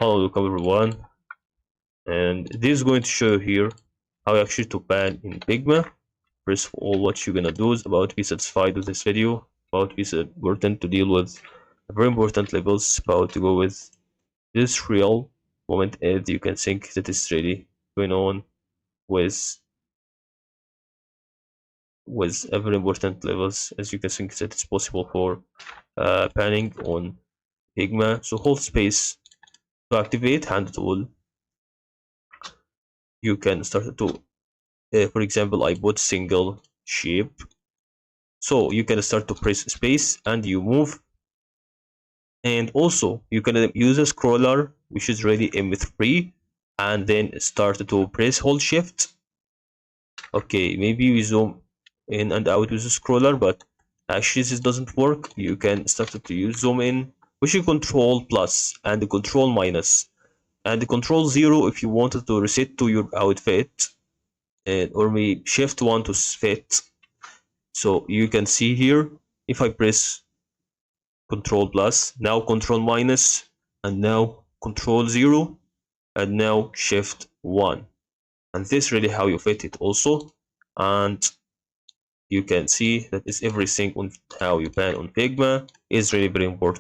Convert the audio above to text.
Hello, welcome everyone, and this is going to show you here how actually to pan in Figma. First of all, what you're gonna do is about to be satisfied with this video, about to be important to deal with very important levels, about to go with this real moment as you can think that is really going on with a very important levels as you can think that it's possible for panning on Figma. So hold space to activate hand tool. You can start to for example, I put single shape. So you can start to press space and you move. And also you can use a scroller which is ready M3 and then start to press hold shift. Okay, maybe we zoom in and out with the scroller, but actually this doesn't work. You can start to use zoom in, which is control plus and the control minus and the control 0 if you wanted to reset to your outfit, and or maybe shift 1 to fit. So you can see here, if I press Control plus, now Control minus, and now Control 0, and now Shift 1. And this really how you fit it also. And you can see that is everything on how you pan on Figma is really very important.